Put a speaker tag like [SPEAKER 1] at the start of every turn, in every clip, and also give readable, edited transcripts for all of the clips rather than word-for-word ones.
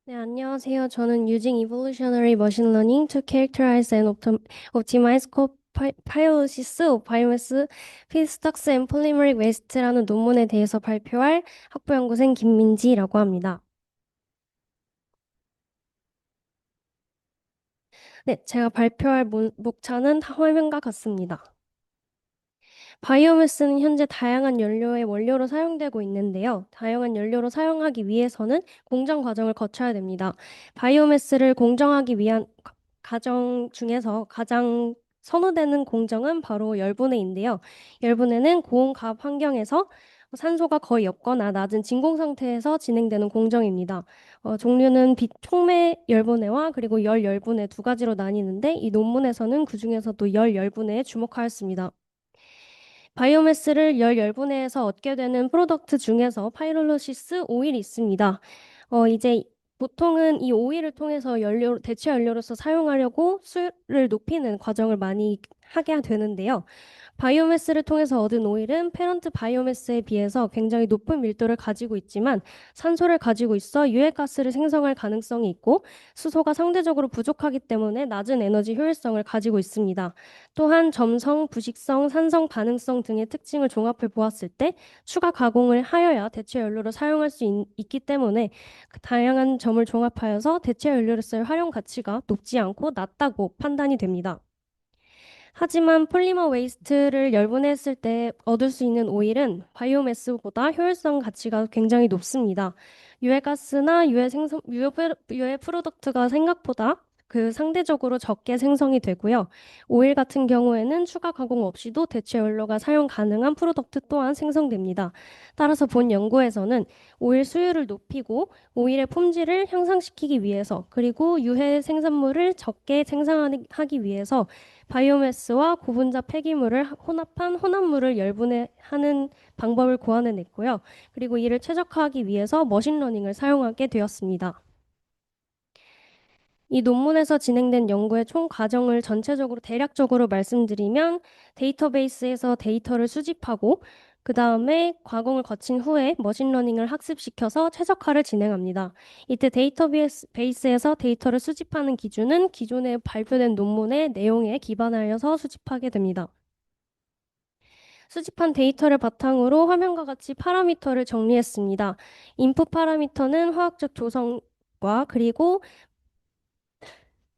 [SPEAKER 1] 네, 안녕하세요. 저는 Using Evolutionary Machine Learning to Characterize and Optimize Co-Pyrolysis of Biomass Feedstocks and Polymeric Waste라는 논문에 대해서 발표할 학부연구생 김민지라고 합니다. 네, 제가 발표할 목차는 화면과 같습니다. 바이오매스는 현재 다양한 연료의 원료로 사용되고 있는데요. 다양한 연료로 사용하기 위해서는 공정 과정을 거쳐야 됩니다. 바이오매스를 공정하기 위한 과정 중에서 가장 선호되는 공정은 바로 열분해인데요. 열분해는 고온가압 환경에서 산소가 거의 없거나 낮은 진공 상태에서 진행되는 공정입니다. 종류는 촉매 열분해와 그리고 열 열분해 두 가지로 나뉘는데 이 논문에서는 그 중에서도 열 열분해에 주목하였습니다. 바이오매스를 열분해에서 얻게 되는 프로덕트 중에서 파이롤로시스 오일이 있습니다. 이제 보통은 이 오일을 통해서 대체 연료로서 사용하려고 수율을 높이는 과정을 많이 하게 되는데요. 바이오매스를 통해서 얻은 오일은 페런트 바이오매스에 비해서 굉장히 높은 밀도를 가지고 있지만 산소를 가지고 있어 유해가스를 생성할 가능성이 있고 수소가 상대적으로 부족하기 때문에 낮은 에너지 효율성을 가지고 있습니다. 또한 점성, 부식성, 산성 반응성 등의 특징을 종합해 보았을 때 추가 가공을 하여야 대체 연료로 사용할 수 있기 때문에 그 다양한 점을 종합하여서 대체 연료로서의 활용 가치가 높지 않고 낮다고 판단이 됩니다. 하지만 폴리머 웨이스트를 열분했을 때 얻을 수 있는 오일은 바이오매스보다 효율성 가치가 굉장히 높습니다. 유해가스나 유해 프로덕트가 생각보다 상대적으로 적게 생성이 되고요. 오일 같은 경우에는 추가 가공 없이도 대체 연료가 사용 가능한 프로덕트 또한 생성됩니다. 따라서 본 연구에서는 오일 수율을 높이고 오일의 품질을 향상시키기 위해서 그리고 유해 생산물을 적게 생산하기 위해서 바이오매스와 고분자 폐기물을 혼합한 혼합물을 열분해하는 방법을 고안해냈고요. 그리고 이를 최적화하기 위해서 머신러닝을 사용하게 되었습니다. 이 논문에서 진행된 연구의 총 과정을 전체적으로 대략적으로 말씀드리면 데이터베이스에서 데이터를 수집하고 그 다음에 가공을 거친 후에 머신러닝을 학습시켜서 최적화를 진행합니다. 이때 데이터베이스에서 데이터를 수집하는 기준은 기존에 발표된 논문의 내용에 기반하여서 수집하게 됩니다. 수집한 데이터를 바탕으로 화면과 같이 파라미터를 정리했습니다. 인풋 파라미터는 화학적 조성과 그리고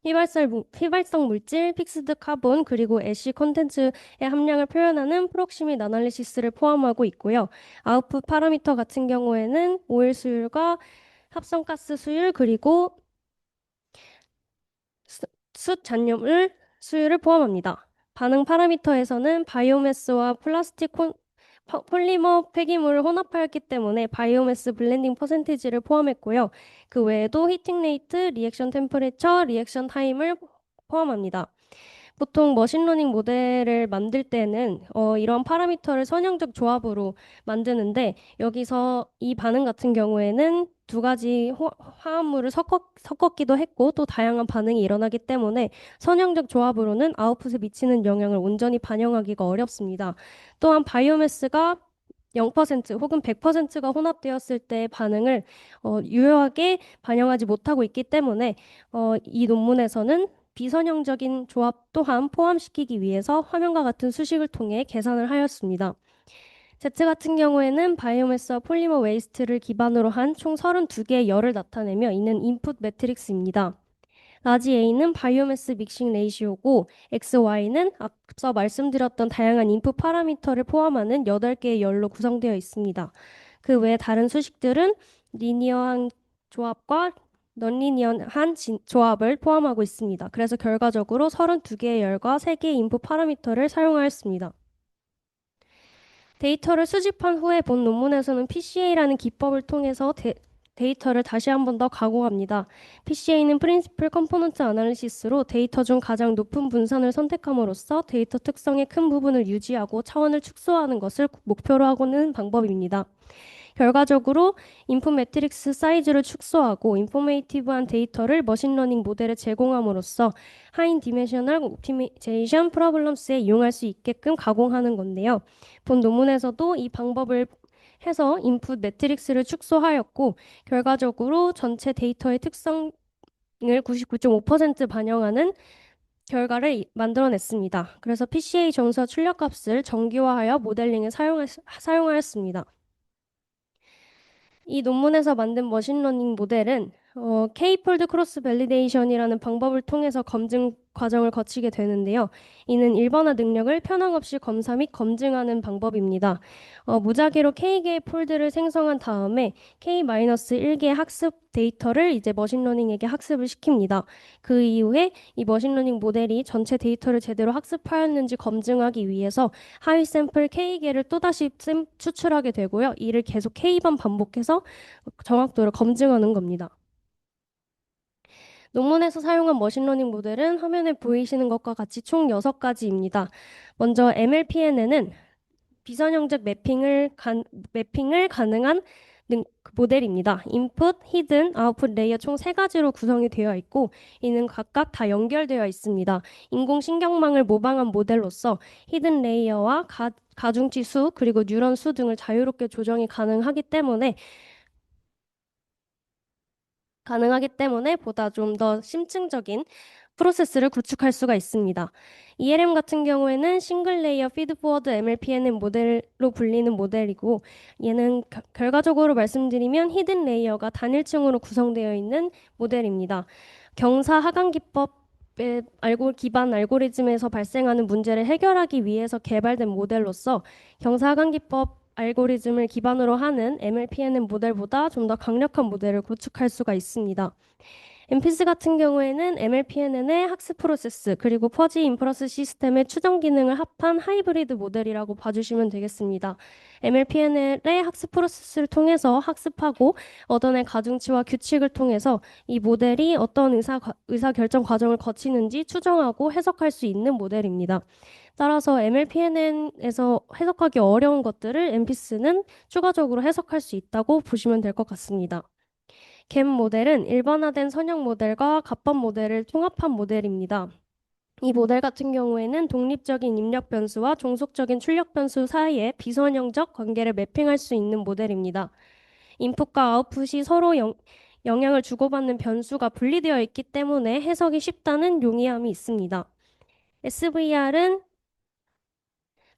[SPEAKER 1] 휘발성 물질, 픽스드 카본, 그리고 애쉬 콘텐츠의 함량을 표현하는 프록시밋 아날리시스를 포함하고 있고요. 아웃풋 파라미터 같은 경우에는 오일 수율과 합성가스 수율, 그리고 숯 잔여물 수율을 포함합니다. 반응 파라미터에서는 바이오매스와 폴리머 폐기물을 혼합하였기 때문에 바이오매스 블렌딩 퍼센티지를 포함했고요. 그 외에도 히팅 레이트, 리액션 템퍼레처, 리액션 타임을 포함합니다. 보통 머신러닝 모델을 만들 때는 이런 파라미터를 선형적 조합으로 만드는데 여기서 이 반응 같은 경우에는 두 가지 화합물을 섞었기도 했고 또 다양한 반응이 일어나기 때문에 선형적 조합으로는 아웃풋에 미치는 영향을 온전히 반영하기가 어렵습니다. 또한 바이오매스가 0% 혹은 100%가 혼합되었을 때 반응을 유효하게 반영하지 못하고 있기 때문에 이 논문에서는 비선형적인 조합 또한 포함시키기 위해서 화면과 같은 수식을 통해 계산을 하였습니다. Z 같은 경우에는 바이오매스와 폴리머 웨이스트를 기반으로 한 총 32개의 열을 나타내며 이는 인풋 매트릭스입니다. 라지 A는 바이오매스 믹싱 레이시오고 XY는 앞서 말씀드렸던 다양한 인풋 파라미터를 포함하는 8개의 열로 구성되어 있습니다. 그 외에 다른 수식들은 리니어한 조합과 넌리니어한 조합을 포함하고 있습니다. 그래서 결과적으로 32개의 열과 3개의 인풋 파라미터를 사용하였습니다. 데이터를 수집한 후에 본 논문에서는 PCA라는 기법을 통해서 데이터를 다시 한 번 더 가공합니다. PCA는 프린시플 컴포넌트 아날리시스로 데이터 중 가장 높은 분산을 선택함으로써 데이터 특성의 큰 부분을 유지하고 차원을 축소하는 것을 목표로 하고는 방법입니다. 결과적으로 인풋 매트릭스 사이즈를 축소하고 인포메이티브한 데이터를 머신러닝 모델에 제공함으로써 하이 디멘셔널 옵티미제이션 프로블럼스에 이용할 수 있게끔 가공하는 건데요. 본 논문에서도 이 방법을 해서 인풋 매트릭스를 축소하였고 결과적으로 전체 데이터의 특성을 99.5% 반영하는 결과를 만들어냈습니다. 그래서 PCA 정서 출력값을 정기화하여 모델링에 사용하였습니다. 이 논문에서 만든 머신러닝 모델은 K-폴드 크로스 밸리데이션이라는 방법을 통해서 검증 과정을 거치게 되는데요. 이는 일반화 능력을 편향 없이 검사 및 검증하는 방법입니다. 무작위로 K개의 폴드를 생성한 다음에 K-1개의 학습 데이터를 이제 머신러닝에게 학습을 시킵니다. 그 이후에 이 머신러닝 모델이 전체 데이터를 제대로 학습하였는지 검증하기 위해서 하위 샘플 K개를 또다시 추출하게 되고요. 이를 계속 K번 반복해서 정확도를 검증하는 겁니다. 논문에서 사용한 머신러닝 모델은 화면에 보이시는 것과 같이 총 6가지입니다. 먼저 MLPNN은 비선형적 매핑을 가능한 모델입니다. 인풋, 히든, 아웃풋 레이어 총 3가지로 구성이 되어 있고 이는 각각 다 연결되어 있습니다. 인공신경망을 모방한 모델로서 히든 레이어와 가중치 수 그리고 뉴런 수 등을 자유롭게 조정이 가능하기 때문에 보다 좀 더 심층적인 프로세스를 구축할 수가 있습니다. ELM 같은 경우에는 싱글 레이어 피드포워드 MLPNN 모델로 불리는 모델이고 얘는 결과적으로 말씀드리면 히든 레이어가 단일층으로 구성되어 있는 모델입니다. 경사 하강 기법의 기반 알고리즘에서 발생하는 문제를 해결하기 위해서 개발된 모델로서 경사 하강 기법 알고리즘을 기반으로 하는 MLPNN 모델보다 좀 더 강력한 모델을 구축할 수가 있습니다. 엠피스 같은 경우에는 MLPNN의 학습 프로세스 그리고 퍼지 인퍼런스 시스템의 추정 기능을 합한 하이브리드 모델이라고 봐주시면 되겠습니다. MLPNN의 학습 프로세스를 통해서 학습하고 얻어낸 가중치와 규칙을 통해서 이 모델이 어떤 의사결정 과정을 거치는지 추정하고 해석할 수 있는 모델입니다. 따라서 MLPNN에서 해석하기 어려운 것들을 엠피스는 추가적으로 해석할 수 있다고 보시면 될 것 같습니다. 갭 모델은 일반화된 선형 모델과 갑번 모델을 통합한 모델입니다. 이 모델 같은 경우에는 독립적인 입력 변수와 종속적인 출력 변수 사이의 비선형적 관계를 매핑할 수 있는 모델입니다. 인풋과 아웃풋이 서로 영향을 주고받는 변수가 분리되어 있기 때문에 해석이 쉽다는 용이함이 있습니다. SVR은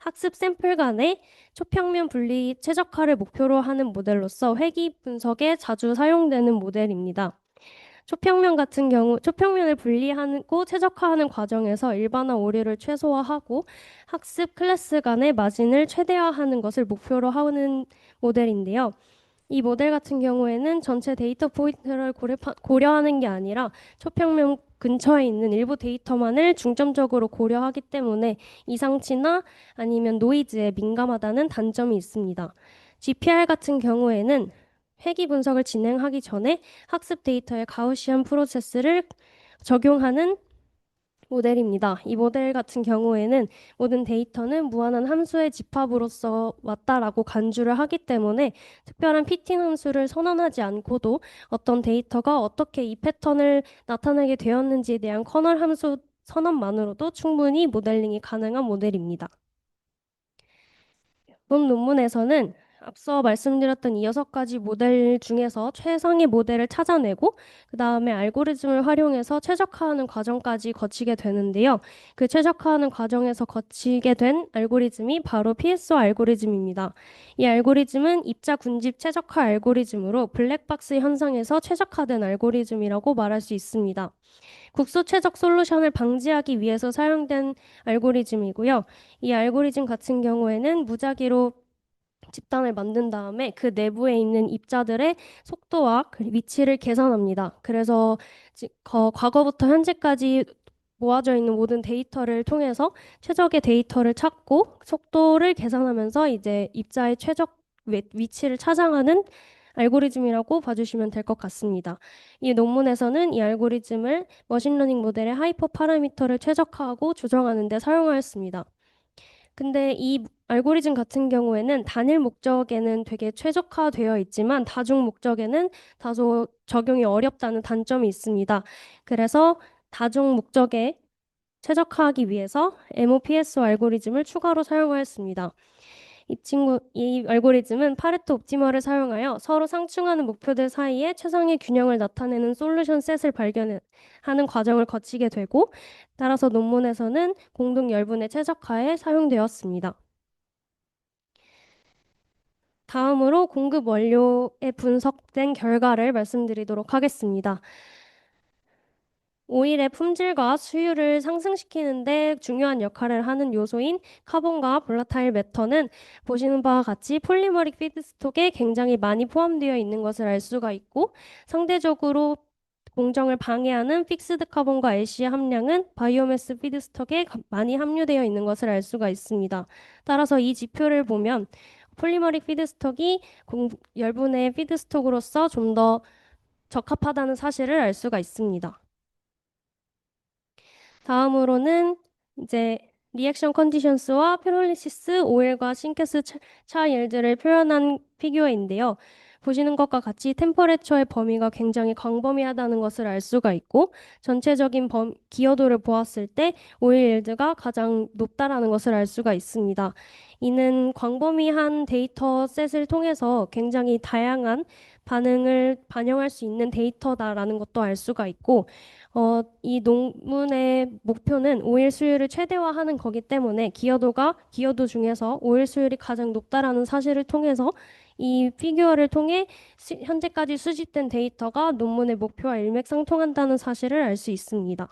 [SPEAKER 1] 학습 샘플 간의 초평면 분리 최적화를 목표로 하는 모델로서 회귀 분석에 자주 사용되는 모델입니다. 초평면을 분리하고 최적화하는 과정에서 일반화 오류를 최소화하고 학습 클래스 간의 마진을 최대화하는 것을 목표로 하는 모델인데요. 이 모델 같은 경우에는 전체 데이터 포인트를 고려하는 게 아니라 초평면 근처에 있는 일부 데이터만을 중점적으로 고려하기 때문에 이상치나 아니면 노이즈에 민감하다는 단점이 있습니다. GPR 같은 경우에는 회귀 분석을 진행하기 전에 학습 데이터의 가우시안 프로세스를 적용하는 모델입니다. 이 모델 같은 경우에는 모든 데이터는 무한한 함수의 집합으로서 왔다라고 간주를 하기 때문에 특별한 피팅 함수를 선언하지 않고도 어떤 데이터가 어떻게 이 패턴을 나타내게 되었는지에 대한 커널 함수 선언만으로도 충분히 모델링이 가능한 모델입니다. 본 논문에서는 앞서 말씀드렸던 이 6가지 모델 중에서 최상의 모델을 찾아내고 그 다음에 알고리즘을 활용해서 최적화하는 과정까지 거치게 되는데요. 그 최적화하는 과정에서 거치게 된 알고리즘이 바로 PSO 알고리즘입니다. 이 알고리즘은 입자 군집 최적화 알고리즘으로 블랙박스 현상에서 최적화된 알고리즘이라고 말할 수 있습니다. 국수 최적 솔루션을 방지하기 위해서 사용된 알고리즘이고요. 이 알고리즘 같은 경우에는 무작위로 집단을 만든 다음에 그 내부에 있는 입자들의 속도와 위치를 계산합니다. 그래서 과거부터 현재까지 모아져 있는 모든 데이터를 통해서 최적의 데이터를 찾고 속도를 계산하면서 이제 입자의 최적 위치를 찾아가는 알고리즘이라고 봐주시면 될 것 같습니다. 이 논문에서는 이 알고리즘을 머신러닝 모델의 하이퍼 파라미터를 최적화하고 조정하는 데 사용하였습니다. 근데 이 알고리즘 같은 경우에는 단일 목적에는 되게 최적화되어 있지만 다중 목적에는 다소 적용이 어렵다는 단점이 있습니다. 그래서 다중 목적에 최적화하기 위해서 MOPSO 알고리즘을 추가로 사용하였습니다. 이 알고리즘은 파레토 옵티머를 사용하여 서로 상충하는 목표들 사이에 최상의 균형을 나타내는 솔루션 셋을 발견하는 과정을 거치게 되고, 따라서 논문에서는 공동 열분의 최적화에 사용되었습니다. 다음으로 공급 원료에 분석된 결과를 말씀드리도록 하겠습니다. 오일의 품질과 수율을 상승시키는데 중요한 역할을 하는 요소인 카본과 볼라타일 매터는 보시는 바와 같이 폴리머릭 피드스톡에 굉장히 많이 포함되어 있는 것을 알 수가 있고, 상대적으로 공정을 방해하는 픽스드 카본과 애쉬의 함량은 바이오매스 피드스톡에 많이 함유되어 있는 것을 알 수가 있습니다. 따라서 이 지표를 보면 폴리머릭 피드스톡이 열분의 피드스톡으로서 좀 더 적합하다는 사실을 알 수가 있습니다. 다음으로는 이제 리액션 컨디션스와 피롤리시스 오일과 싱크스 차 일들을 표현한 피규어인데요. 보시는 것과 같이 템퍼레처의 범위가 굉장히 광범위하다는 것을 알 수가 있고, 전체적인 기여도를 보았을 때 오일 일드가 가장 높다라는 것을 알 수가 있습니다. 이는 광범위한 데이터 셋을 통해서 굉장히 다양한 반응을 반영할 수 있는 데이터다라는 것도 알 수가 있고, 이 논문의 목표는 오일 수율을 최대화하는 거기 때문에 기여도 중에서 오일 수율이 가장 높다라는 사실을 통해서 이 피규어를 통해 현재까지 수집된 데이터가 논문의 목표와 일맥상통한다는 사실을 알 수 있습니다.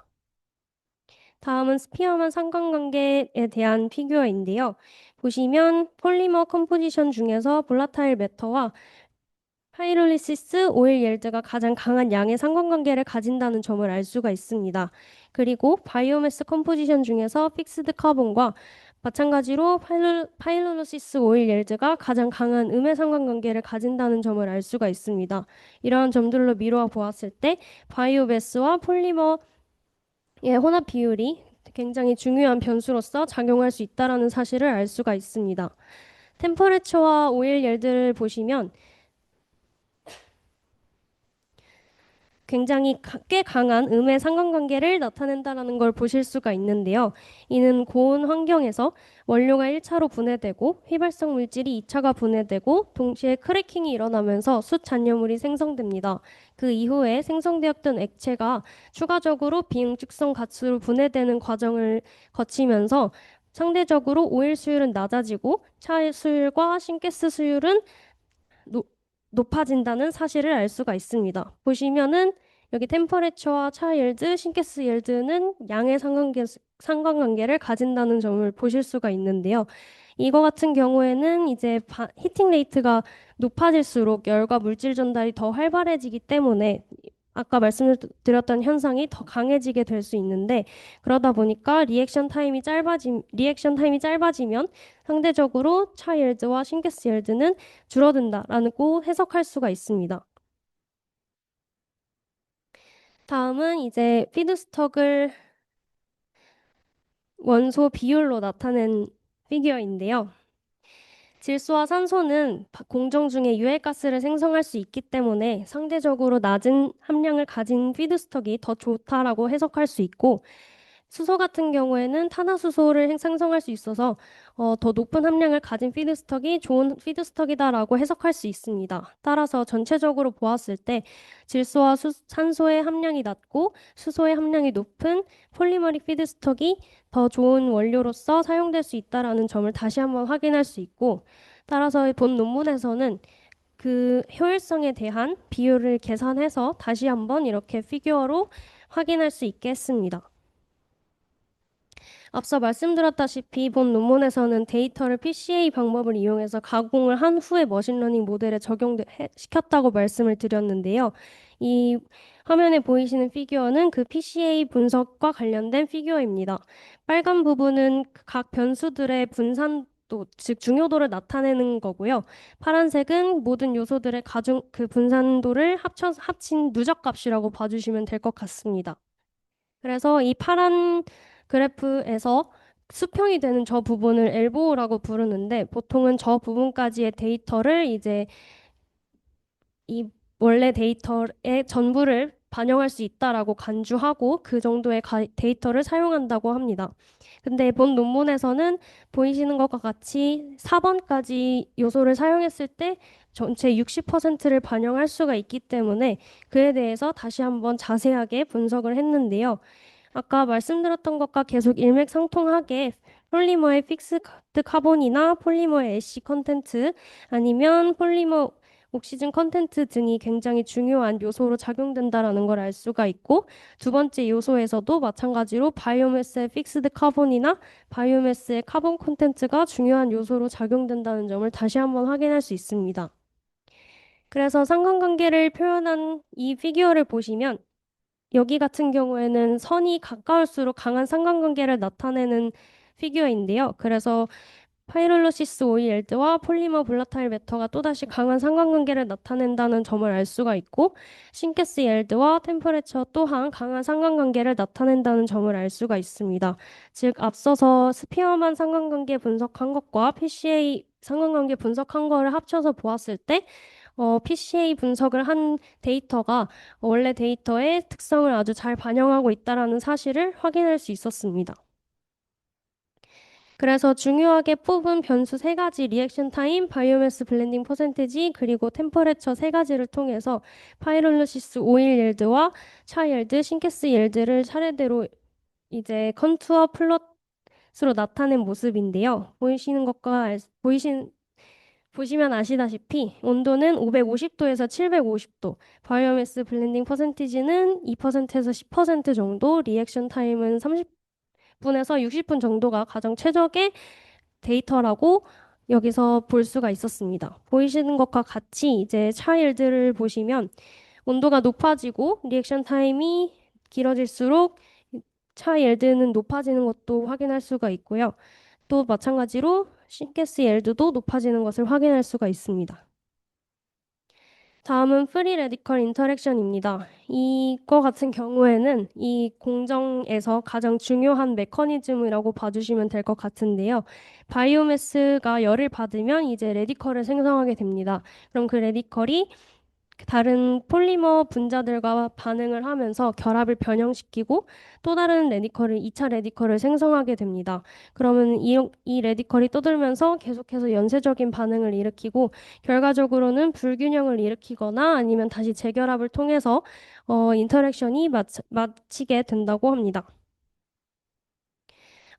[SPEAKER 1] 다음은 스피어만 상관관계에 대한 피규어인데요. 보시면 폴리머 컴포지션 중에서 볼라타일 매터와 파이롤리시스 오일 옐드가 가장 강한 양의 상관관계를 가진다는 점을 알 수가 있습니다. 그리고 바이오매스 컴포지션 중에서 픽스드 카본과 마찬가지로 파이롤리시스 오일 옐드가 가장 강한 음의 상관관계를 가진다는 점을 알 수가 있습니다. 이러한 점들로 미루어 보았을 때 바이오매스와 폴리머의 혼합 비율이 굉장히 중요한 변수로서 작용할 수 있다는 사실을 알 수가 있습니다. 템퍼레처와 오일 옐드를 보시면 굉장히 꽤 강한 음의 상관관계를 나타낸다는 걸 보실 수가 있는데요. 이는 고온 환경에서 원료가 1차로 분해되고 휘발성 물질이 2차가 분해되고 동시에 크래킹이 일어나면서 숯 잔여물이 생성됩니다. 그 이후에 생성되었던 액체가 추가적으로 비응축성 가스로 분해되는 과정을 거치면서 상대적으로 오일 수율은 낮아지고 차 수율과 싱가스 수율은 높아진다는 사실을 알 수가 있습니다. 보시면은 여기 템퍼레처와 차 일드, 싱크스 일드는 양의 상관관계를 가진다는 점을 보실 수가 있는데요. 이거 같은 경우에는 이제 히팅 레이트가 높아질수록 열과 물질 전달이 더 활발해지기 때문에 아까 말씀드렸던 현상이 더 강해지게 될 수 있는데, 그러다 보니까 리액션 타임이 짧아지면 상대적으로 차 일드와 싱크스 일드는 줄어든다라고 해석할 수가 있습니다. 다음은 이제 피드스톡을 원소 비율로 나타낸 피규어인데요. 질소와 산소는 공정 중에 유해가스를 생성할 수 있기 때문에 상대적으로 낮은 함량을 가진 피드스톡이 더 좋다라고 해석할 수 있고, 수소 같은 경우에는 탄화수소를 생성할 수 있어서 더 높은 함량을 가진 피드스톡이 좋은 피드스톡이다라고 해석할 수 있습니다. 따라서 전체적으로 보았을 때 질소와 산소의 함량이 낮고 수소의 함량이 높은 폴리머릭 피드스톡이 더 좋은 원료로서 사용될 수 있다라는 점을 다시 한번 확인할 수 있고, 따라서 본 논문에서는 그 효율성에 대한 비율을 계산해서 다시 한번 이렇게 피규어로 확인할 수 있게 했습니다. 앞서 말씀드렸다시피 본 논문에서는 데이터를 PCA 방법을 이용해서 가공을 한 후에 머신러닝 모델에 적용시켰다고 말씀을 드렸는데요. 이 화면에 보이시는 피규어는 그 PCA 분석과 관련된 피규어입니다. 빨간 부분은 각 변수들의 분산도, 즉 중요도를 나타내는 거고요. 파란색은 모든 요소들의 그 분산도를 합친 누적값이라고 봐주시면 될 것 같습니다. 그래서 이 파란 그래프에서 수평이 되는 저 부분을 엘보우라고 부르는데, 보통은 저 부분까지의 데이터를 이제 이 원래 데이터의 전부를 반영할 수 있다라고 간주하고 그 정도의 데이터를 사용한다고 합니다. 근데 본 논문에서는 보이시는 것과 같이 4번까지 요소를 사용했을 때 전체 60%를 반영할 수가 있기 때문에 그에 대해서 다시 한번 자세하게 분석을 했는데요. 아까 말씀드렸던 것과 계속 일맥상통하게 폴리머의 픽스드 카본이나 폴리머의 애쉬 컨텐트 아니면 폴리머 옥시즌 컨텐트 등이 굉장히 중요한 요소로 작용된다라는 걸 알 수가 있고 두 번째 요소에서도 마찬가지로 바이오매스의 픽스드 카본이나 바이오매스의 카본 컨텐트가 중요한 요소로 작용된다는 점을 다시 한번 확인할 수 있습니다. 그래서 상관관계를 표현한 이 피규어를 보시면 여기 같은 경우에는 선이 가까울수록 강한 상관관계를 나타내는 피규어인데요. 그래서 파이룰로시스 오일드와 폴리머 볼라타일 매터가 또다시 강한 상관관계를 나타낸다는 점을 알 수가 있고 싱케스 옐드와 템퍼레처 또한 강한 상관관계를 나타낸다는 점을 알 수가 있습니다. 즉 앞서서 스피어만 상관관계 분석한 것과 PCA 상관관계 분석한 거를 합쳐서 보았을 때 PCA 분석을 한 데이터가 원래 데이터의 특성을 아주 잘 반영하고 있다는 사실을 확인할 수 있었습니다. 그래서 중요하게 뽑은 변수 세 가지 리액션 타임, 바이오매스 블렌딩 퍼센테지, 그리고 템퍼레처 세 가지를 통해서 파이롤로시스 오일 옐드와 차 옐드, 싱케스 옐드를 차례대로 이제 컨투어 플롯으로 나타낸 모습인데요. 보시면 아시다시피 온도는 550도에서 750도, 바이오매스 블렌딩 퍼센티지는 2%에서 10% 정도, 리액션 타임은 30분에서 60분 정도가 가장 최적의 데이터라고 여기서 볼 수가 있었습니다. 보이시는 것과 같이 이제 차일드를 보시면 온도가 높아지고 리액션 타임이 길어질수록 차일드는 높아지는 것도 확인할 수가 있고요. 또 마찬가지로 싱게스 옐드도 높아지는 것을 확인할 수가 있습니다. 다음은 프리 레디컬 인터랙션입니다. 이거 같은 경우에는 이 공정에서 가장 중요한 메커니즘이라고 봐주시면 될 것 같은데요. 바이오매스가 열을 받으면 이제 레디컬을 생성하게 됩니다. 그럼 그 레디컬이 다른 폴리머 분자들과 반응을 하면서 결합을 변형시키고 또 다른 레디컬을 2차 레디컬을 생성하게 됩니다. 그러면 이 레디컬이 떠들면서 계속해서 연쇄적인 반응을 일으키고 결과적으로는 불균형을 일으키거나 아니면 다시 재결합을 통해서 인터랙션이 마치게 된다고 합니다.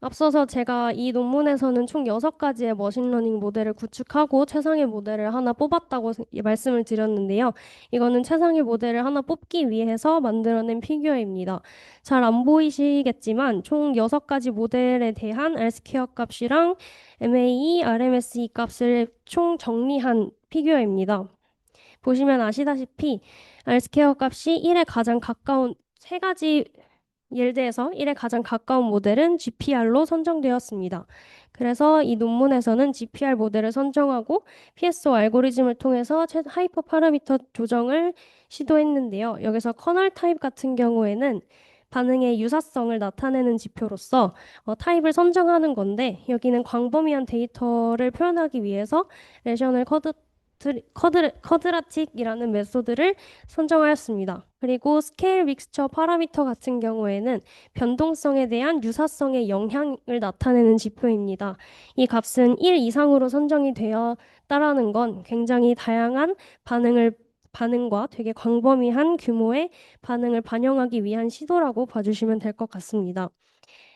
[SPEAKER 1] 앞서서 제가 이 논문에서는 총 6가지의 머신러닝 모델을 구축하고 최상의 모델을 하나 뽑았다고 말씀을 드렸는데요. 이거는 최상의 모델을 하나 뽑기 위해서 만들어낸 피규어입니다. 잘 안 보이시겠지만 총 6가지 모델에 대한 R스퀘어 값이랑 MAE, RMSE 값을 총 정리한 피규어입니다. 보시면 아시다시피 R스퀘어 값이 1에 가장 가까운 세 가지 옐드에서 1에 가장 가까운 모델은 GPR로 선정되었습니다. 그래서 이 논문에서는 GPR 모델을 선정하고 PSO 알고리즘을 통해서 하이퍼 파라미터 조정을 시도했는데요. 여기서 커널 타입 같은 경우에는 반응의 유사성을 나타내는 지표로서 타입을 선정하는 건데 여기는 광범위한 데이터를 표현하기 위해서 레셔널 커드라틱이라는 메소드를 선정하였습니다. 그리고 스케일 믹스처 파라미터 같은 경우에는 변동성에 대한 유사성의 영향을 나타내는 지표입니다. 이 값은 1 이상으로 선정이 되었다라는 건 굉장히 다양한 반응과 되게 광범위한 규모의 반응을 반영하기 위한 시도라고 봐주시면 될 것 같습니다.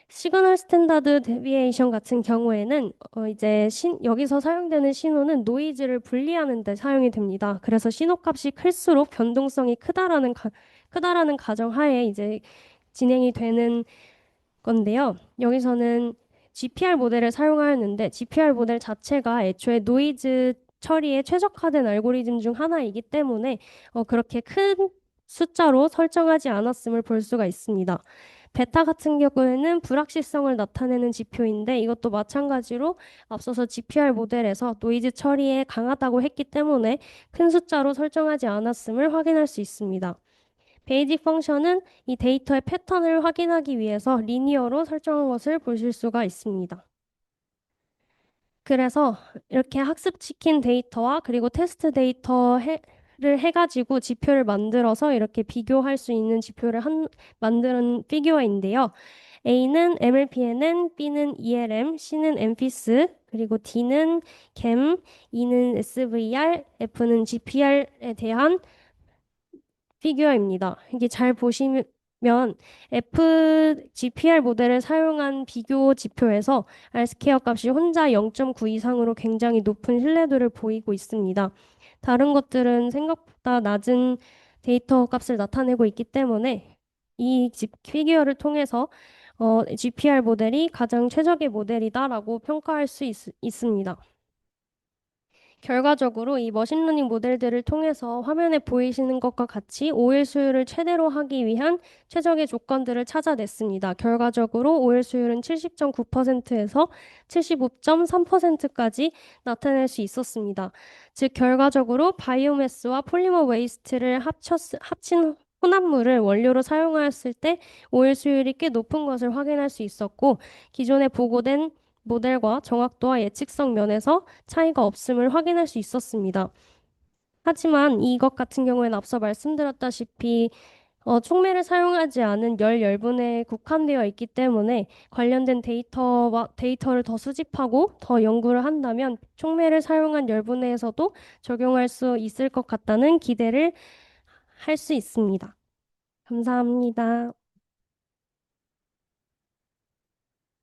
[SPEAKER 1] 시그널 스탠다드 데비에이션 같은 경우에는 이제 여기서 사용되는 신호는 노이즈를 분리하는 데 사용이 됩니다. 그래서 신호값이 클수록 변동성이 크다라는 가정하에 이제 진행이 되는 건데요. 여기서는 GPR 모델을 사용하였는데 GPR 모델 자체가 애초에 노이즈 처리에 최적화된 알고리즘 중 하나이기 때문에 그렇게 큰 숫자로 설정하지 않았음을 볼 수가 있습니다. 베타 같은 경우에는 불확실성을 나타내는 지표인데 이것도 마찬가지로 앞서서 GPR 모델에서 노이즈 처리에 강하다고 했기 때문에 큰 숫자로 설정하지 않았음을 확인할 수 있습니다. 베이직 펑션은 이 데이터의 패턴을 확인하기 위해서 리니어로 설정한 것을 보실 수가 있습니다. 그래서 이렇게 학습시킨 데이터와 그리고 테스트 데이터를 해가지고 지표를 만들어서 이렇게 비교할 수 있는 지표를 만드는 피규어인데요. A는 MLPNN, B는 ELM, C는 MFIS, 그리고 D는 GEM, E는 SVR, F는 GPR에 대한 피규어입니다. 이게 잘 보시면 FGPR 모델을 사용한 비교 지표에서 R스퀘어 값이 혼자 0.9 이상으로 굉장히 높은 신뢰도를 보이고 있습니다. 다른 것들은 생각보다 낮은 데이터 값을 나타내고 있기 때문에 이 피규어를 통해서 GPR 모델이 가장 최적의 모델이다라고 평가할 수 있습니다. 결과적으로 이 머신러닝 모델들을 통해서 화면에 보이시는 것과 같이 오일 수율을 최대로 하기 위한 최적의 조건들을 찾아냈습니다. 결과적으로 오일 수율은 70.9%에서 75.3%까지 나타낼 수 있었습니다. 즉 결과적으로 바이오매스와 폴리머 웨이스트를 합친 혼합물을 원료로 사용하였을 때 오일 수율이 꽤 높은 것을 확인할 수 있었고 기존에 보고된 모델과 정확도와 예측성 면에서 차이가 없음을 확인할 수 있었습니다. 하지만 이것 같은 경우에는 앞서 말씀드렸다시피 촉매를 사용하지 않은 열분에 국한되어 있기 때문에 관련된 데이터를 더 수집하고 더 연구를 한다면 촉매를 사용한 열분해에서도 적용할 수 있을 것 같다는 기대를 할 수 있습니다. 감사합니다.